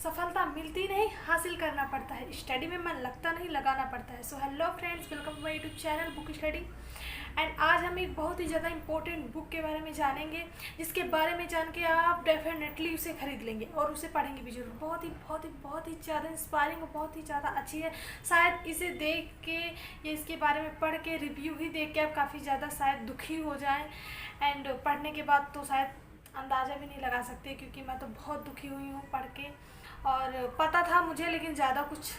सफलता मिलती नहीं, हासिल करना पड़ता है। स्टडी में मन लगता नहीं, लगाना पड़ता है। So hello friends, welcome to my YouTube channel book study. And आज हम एक बहुत ही ज़्यादा इंपॉर्टेंट बुक के बारे में जानेंगे, जिसके बारे में जान के आप डेफिनेटली उसे खरीद लेंगे और उसे पढ़ेंगे भी जरूर। बहुत ही ज़्यादा इंस्पायरिंग और बहुत ही ज़्यादा अच्छी है। शायद इसे देख के या इसके बारे में पढ़ के, रिव्यू ही देख के आप काफ़ी ज़्यादा शायद दुखी हो जाएँ। एंड पढ़ने के बाद तो शायद अंदाज़ा भी नहीं लगा सकते, क्योंकि मैं तो बहुत दुखी हुई हूँ पढ़ के। और पता था मुझे, लेकिन ज़्यादा कुछ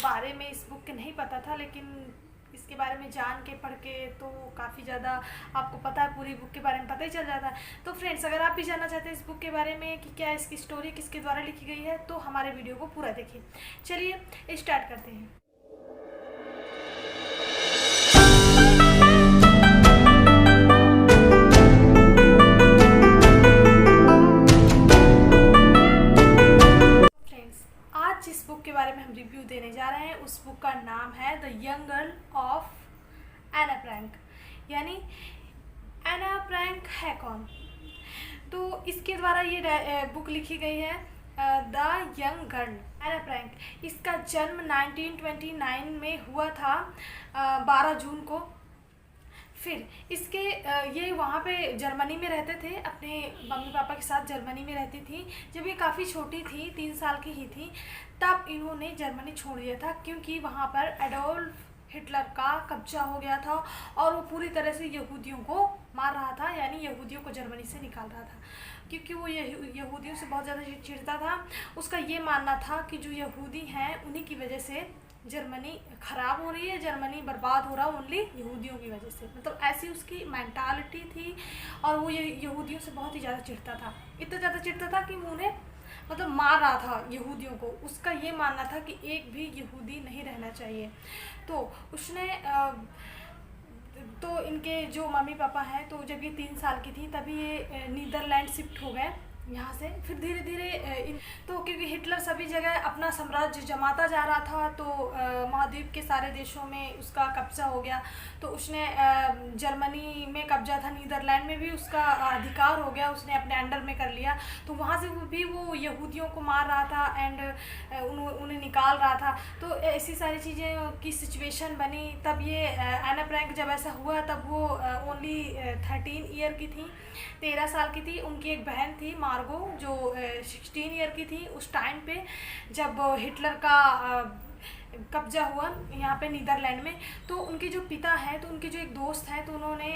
बारे में इस बुक के नहीं पता था, लेकिन इसके बारे में जान के पढ़ के तो काफ़ी ज़्यादा आपको पता है, पूरी बुक के बारे में पता ही चल जाता है। तो फ्रेंड्स, अगर आप भी जानना चाहते हैं इस बुक के बारे में कि क्या इसकी स्टोरी किसके द्वारा लिखी गई है, तो हमारे वीडियो को पूरा देखिए। चलिए स्टार्ट करते हैं। जिस बुक के बारे में हम रिव्यू देने जा रहे हैं, उस बुक का नाम है the young girl of Anne Frank. यानी एना फ्रैंक है कौन? तो इसके द्वारा ये बुक लिखी गई है, the young girl Anne Frank. इसका जन्म 1929 में हुआ था, 12 जून को। फिर इसके ये वहाँ पे जर्मनी में रहते थे, अपने मम्मी पापा के साथ जर्मनी में रहती थी। जब ये काफ़ी छोटी थी, 3 साल की ही थी, तब इन्होंने जर्मनी छोड़ दिया था, क्योंकि वहाँ पर एडोल्फ हिटलर का कब्जा हो गया था और वो पूरी तरह से यहूदियों को मार रहा था, यानी यहूदियों को जर्मनी से निकाल रहा था, क्योंकि वो यहूदियों से बहुत ज़्यादा चिढ़ता था। उसका ये मानना था कि जो यहूदी हैं उन्हीं की वजह से जर्मनी ख़राब हो रही है, जर्मनी बर्बाद हो रहा है ओनली यहूदियों की वजह से। मतलब ऐसी उसकी मेंटालिटी थी, और वो यहूदियों से बहुत ही ज़्यादा चिढ़ता था। इतना ज़्यादा चिढ़ता था कि वो उन्हें मतलब मार रहा था यहूदियों को। उसका ये मानना था कि एक भी यहूदी नहीं रहना चाहिए। तो उसने तो इनके जो मम्मी पापा हैं, तो जब ये 3 साल की थी तभी ये नीदरलैंड शिफ्ट हो गए यहाँ से। फिर धीरे धीरे तो क्योंकि हिटलर सभी जगह अपना साम्राज्य जमाता जा रहा था, तो महाद्वीप के सारे देशों में उसका कब्जा हो गया। तो उसने जर्मनी में कब्जा था, नीदरलैंड में भी उसका अधिकार हो गया, उसने अपने अंडर में कर लिया। तो वहाँ से भी वो यहूदियों को मार रहा था एंड उन्हें निकाल रहा था। तो ऐसी सारी चीज़ें की सिचुएशन बनी। तब ये एना फ्रैंक जब ऐसा हुआ, तब वो ओनली 13 ईयर की थी, 13 साल की थी। उनकी एक बहन थी मार्गो, जो 16 ईयर की थी उस टाइम पे, जब हिटलर का कब्जा हुआ यहाँ पे नीदरलैंड में। तो उनके जो पिता हैं, तो उनके जो एक दोस्त हैं, तो उन्होंने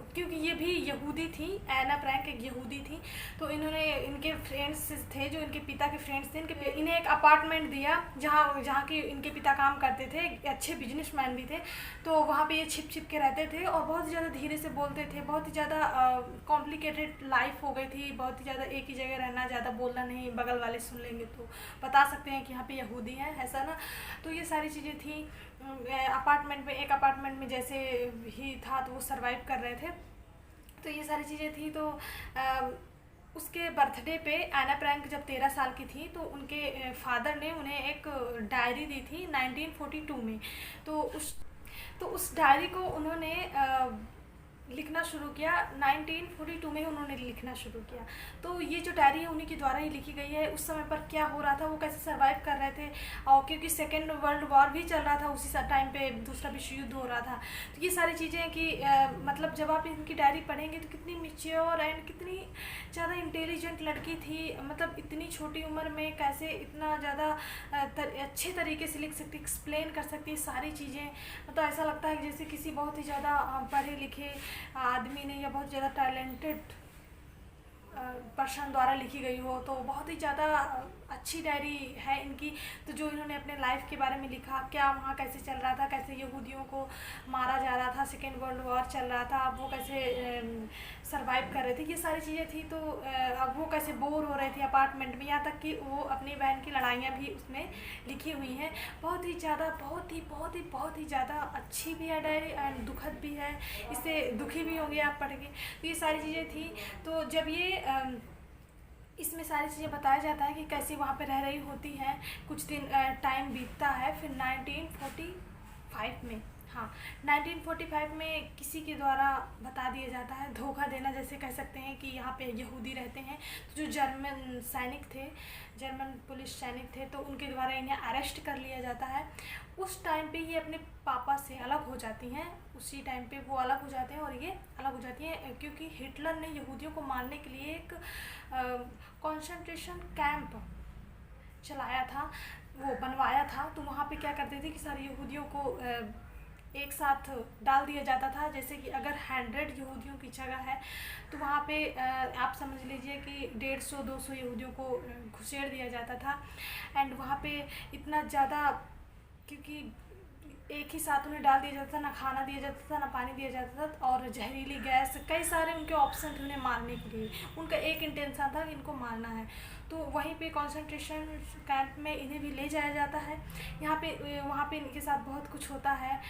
क्योंकि ये भी यहूदी थी, एना फ्रैंक एक यहूदी थी, तो इन्होंने, इनके फ्रेंड्स थे, जो इनके पिता के फ्रेंड्स थे, इन्हें एक अपार्टमेंट दिया जहाँ के इनके पिता काम करते थे, अच्छे बिजनेसमैन भी थे। तो वहाँ पे ये छिप के रहते थे और बहुत ही ज़्यादा धीरे से बोलते थे। बहुत ही ज़्यादा कॉम्प्लिकेटेड लाइफ हो गई थी, बहुत ही ज़्यादा एक ही जगह रहना, ज़्यादा बोलना नहीं, बगल वाले सुन लेंगे तो बता सकते हैं कि यहाँ पे यहूदी हैं, ऐसा ना। तो ये सारी चीज़ें थी। अपार्टमेंट में, एक अपार्टमेंट में जैसे ही था, तो वो सर्वाइव कर रहे थे। तो ये सारी चीज़ें थी। तो उसके बर्थडे पे एना फ्रैंक जब 13 साल की थी, तो उनके फादर ने उन्हें एक डायरी दी थी 1942 में। तो उस डायरी को उन्होंने लिखना शुरू किया। 1942 में उन्होंने लिखना शुरू किया। तो ये जो डायरी है उन्हीं के द्वारा ही लिखी गई है। उस समय पर क्या हो रहा था, वो कैसे सर्वाइव कर रहे थे, और क्योंकि सेकेंड वर्ल्ड वॉर भी चल रहा था उसी टाइम पे, दूसरा विश्व युद्ध हो रहा था। तो ये सारी चीज़ें कि मतलब जब आप इनकी डायरी पढ़ेंगे तो कितनी मैच्योर एंड कितनी ज़्यादा इंटेलिजेंट लड़की थी। मतलब इतनी छोटी उम्र में कैसे इतना ज़्यादा अच्छे तरीके से लिख सकती, एक्सप्लेन कर सकती है सारी चीज़ें। मतलब ऐसा लगता है जैसे किसी बहुत ही ज़्यादा पढ़े लिखे आदमी ने या बहुत ज़्यादा टैलेंटेड पर्सन द्वारा लिखी गई हो। तो बहुत ही ज़्यादा अच्छी डायरी है इनकी। तो जो इन्होंने अपने लाइफ के बारे में लिखा, क्या वहाँ कैसे चल रहा था, कैसे यहूदियों को मारा जा रहा था, सेकेंड वर्ल्ड वॉर चल रहा था, अब वो कैसे सरवाइव कर रहे थे, ये सारी चीज़ें थी। तो अब वो कैसे बोर हो रहे थे अपार्टमेंट में, यहाँ तक कि वो अपनी बहन की लड़ाइयाँ भी उसमें लिखी हुई हैं। बहुत ही ज़्यादा, बहुत ही ज़्यादा अच्छी भी है डायरी एंड दुखद भी है। इससे दुखी भी होंगे आप पढ़ के। तो ये सारी चीज़ें थी। तो जब ये इसमें सारी चीज़ें बताया जाता है कि कैसे वहाँ पे रह रही होती हैं। कुछ दिन टाइम बीतता है, फिर 1945 में हाँ, 1945 में किसी के द्वारा बता दिया जाता है, धोखा देना जैसे कह सकते हैं कि यहाँ पे यहूदी रहते हैं, तो जो जर्मन सैनिक थे, जर्मन पुलिस सैनिक थे, तो उनके द्वारा इन्हें अरेस्ट कर लिया जाता है। उस टाइम पे ये अपने पापा से अलग हो जाती हैं, उसी टाइम पे वो अलग हो जाते हैं और ये अलग हो जाती हैं, क्योंकि हिटलर ने यहूदियों को मारने के लिए एक कॉन्सेंट्रेशन कैंप चलाया था, वो बनवाया था। तो वहाँ पे क्या करते थे कि सारे यहूदियों को एक साथ डाल दिया जाता था। जैसे कि अगर 100 यहूदियों की जगह है तो वहाँ पे आप समझ लीजिए कि 150-200 यहूदियों को घुसेड़ दिया जाता था। एंड वहाँ पे इतना ज़्यादा, क्योंकि एक ही साथ उन्हें डाल दिया जाता था, ना खाना दिया जाता था, ना पानी दिया जाता था, और जहरीली गैस, कई सारे उनके ऑप्शन थे उन्हें मारने के लिए। उनका एक इंटेंशन था कि इनको मारना है। तो वहीं पे कंसंट्रेशन कैंप में इन्हें भी ले जाया जाता है। वहाँ पे इनके साथ बहुत कुछ होता है,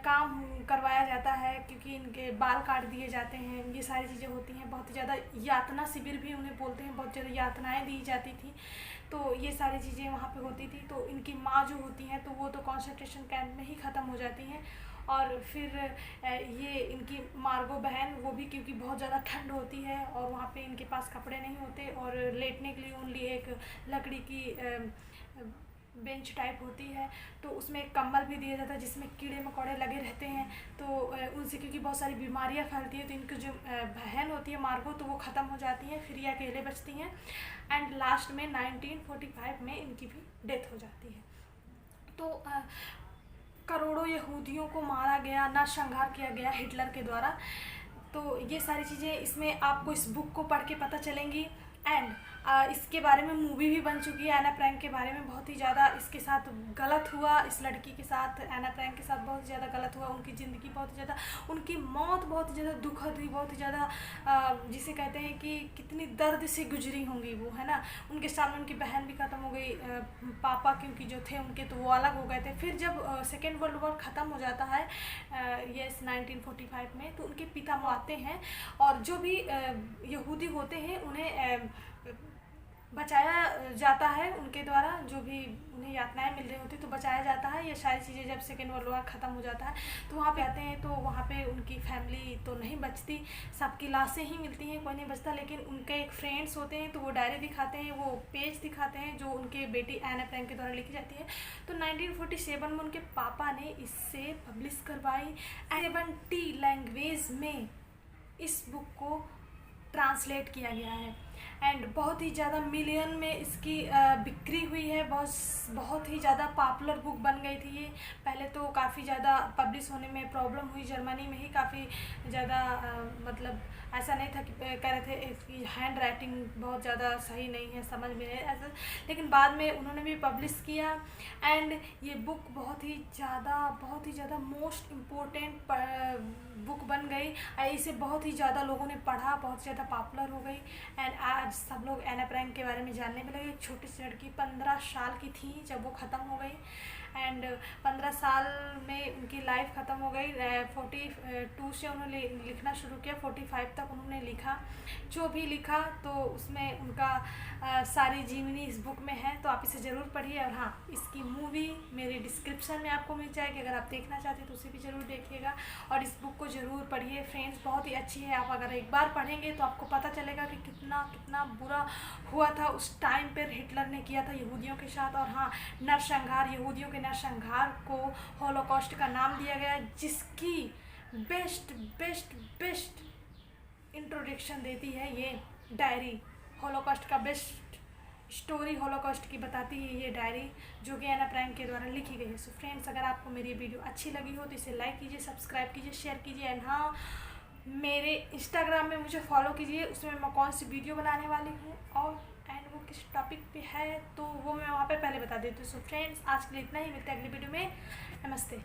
काम करवाया जाता है, क्योंकि इनके बाल काट दिए जाते हैं, ये सारी चीज़ें होती हैं। बहुत ही ज़्यादा यातना शिविर भी उन्हें बोलते हैं, बहुत ज़्यादा यातनाएँ दी जाती थी। तो ये सारी चीज़ें वहाँ पे होती थी। तो इनकी माँ जो होती हैं तो वो तो कंसंट्रेशन कैंप में ही ख़त्म हो जाती हैं। और फिर ये इनकी मार्गो बहन, वो भी क्योंकि बहुत ज़्यादा ठंड होती है और वहाँ पे इनके पास कपड़े नहीं होते, और लेटने के लिए ओनली एक लकड़ी की बेंच टाइप होती है, तो उसमें एक कंबल भी दिया जाता है जिसमें कीड़े मकोड़े लगे रहते हैं। तो उनसे क्योंकि बहुत सारी बीमारियां फैलती हैं, तो इनकी जो बहन होती है मार्गो, तो वो ख़त्म हो जाती हैं, फिर ये अकेले बचती हैं। एंड लास्ट में 1945 में इनकी भी डेथ हो जाती है। तो करोड़ों यहूदियों को मारा गया, नरसंहार किया गया हिटलर के द्वारा। तो ये सारी चीज़ें इसमें आपको इस बुक को पढ़ के पता चलेंगी। एंड इसके बारे में मूवी भी बन चुकी है, एना फ्रैंक के बारे में। बहुत ही ज़्यादा इसके साथ गलत हुआ, इस लड़की के साथ, एना फ्रैंक के साथ बहुत ज़्यादा गलत हुआ। उनकी ज़िंदगी बहुत ज़्यादा, उनकी मौत बहुत ज़्यादा दुखद हुई, बहुत ही ज़्यादा, जिसे कहते हैं कि कितनी दर्द से गुजरी होंगी वो, है ना। उनके सामने उनकी बहन भी ख़त्म हो गई, पापा क्योंकि जो थे उनके, तो वो अलग हो गए थे। फिर जब सेकेंड वर्ल्ड वॉर ख़त्म हो जाता है यस 1945 में, तो उनके पिता आते हैं, और जो भी यहूदी होते हैं उन्हें बचाया जाता है उनके द्वारा, जो भी उन्हें यातनाएं मिल रही होती तो बचाया जाता है। ये सारी चीज़ें जब सेकेंड वर्ल्ड वॉर ख़त्म हो जाता है तो वहाँ पे आते हैं, तो वहाँ पे उनकी फैमिली तो नहीं बचती, सबकी लाशें ही मिलती हैं, कोई नहीं बचता। लेकिन उनके एक फ्रेंड्स होते हैं, तो वो डायरी दिखाते हैं, वो पेज दिखाते हैं जो उनके बेटी एना फ्रैंक के द्वारा लिखी जाती है। तो 1947 में उनके पापा ने इससे पब्लिश करवाई। 70 लैंग्वेज में इस बुक को ट्रांसलेट किया गया है। एंड बहुत ही ज़्यादा मिलियन में इसकी बिक्री हुई है, बहुत ही ज़्यादा पॉपुलर बुक बन गई थी ये। पहले तो काफ़ी ज़्यादा पब्लिश होने में प्रॉब्लम हुई, जर्मनी में ही काफ़ी ज़्यादा, मतलब ऐसा नहीं था कि कह रहे थे इसकी हैंड राइटिंग बहुत ज़्यादा सही नहीं है, समझ में नहीं ऐसा, लेकिन बाद में उन्होंने भी पब्लिश किया। एंड ये बुक बहुत ही ज़्यादा मोस्ट इम्पोर्टेंट बुक बन गई। इसे बहुत ही ज़्यादा लोगों ने पढ़ा, बहुत ज़्यादा पॉपुलर हो गई। एंड आज सब लोग एना फ्रैंक के बारे में जानने में लगे। एक छोटी सी लड़की 15 साल की थी जब वो ख़त्म हो गई। एंड 15 साल में उनकी लाइफ ख़त्म हो गई। 42 से उन्होंने लिखना शुरू किया, 45 तक उन्होंने लिखा। जो भी लिखा तो उसमें उनका सारी जीवनी इस बुक में है, तो आप इसे ज़रूर पढ़िए। और हाँ, इसकी मूवी मेरे डिस्क्रिप्शन में आपको मिल जाएगी, अगर आप देखना चाहते हैं तो उसे भी ज़रूर देखिएगा। और इस बुक को ज़रूर पढ़िए फ्रेंड्स, बहुत ही अच्छी है। आप अगर एक बार पढ़ेंगे तो आपको पता चलेगा कि कितना बुरा हुआ था उस टाइम पर हिटलर ने किया था यहूदियों के साथ। और हाँ, नरसंहार, यहूदियों के नरसंहार को हॉलोकॉस्ट का नाम दिया गया, जिसकी बेस्ट इंट्रोडक्शन देती है ये डायरी। हॉलोकॉस्ट का बेस्ट स्टोरी हॉलोकॉस्ट की बताती है ये डायरी, जो कि एना फ्रैंक के द्वारा लिखी गई है। सो फ्रेंड्स, अगर आपको मेरी वीडियो अच्छी लगी हो तो इसे लाइक कीजिए, सब्सक्राइब कीजिए, शेयर कीजिए। एंड हाँ, मेरे इंस्टाग्राम में मुझे फॉलो कीजिए, उसमें मैं कौन सी वीडियो बनाने वाली हूँ और एंड वो किस टॉपिक पे है तो वो मैं वहाँ पे पहले बता देती हूँ। सो फ्रेंड्स, आज के लिए इतना ही, मिलते हैं अगली वीडियो में। नमस्ते।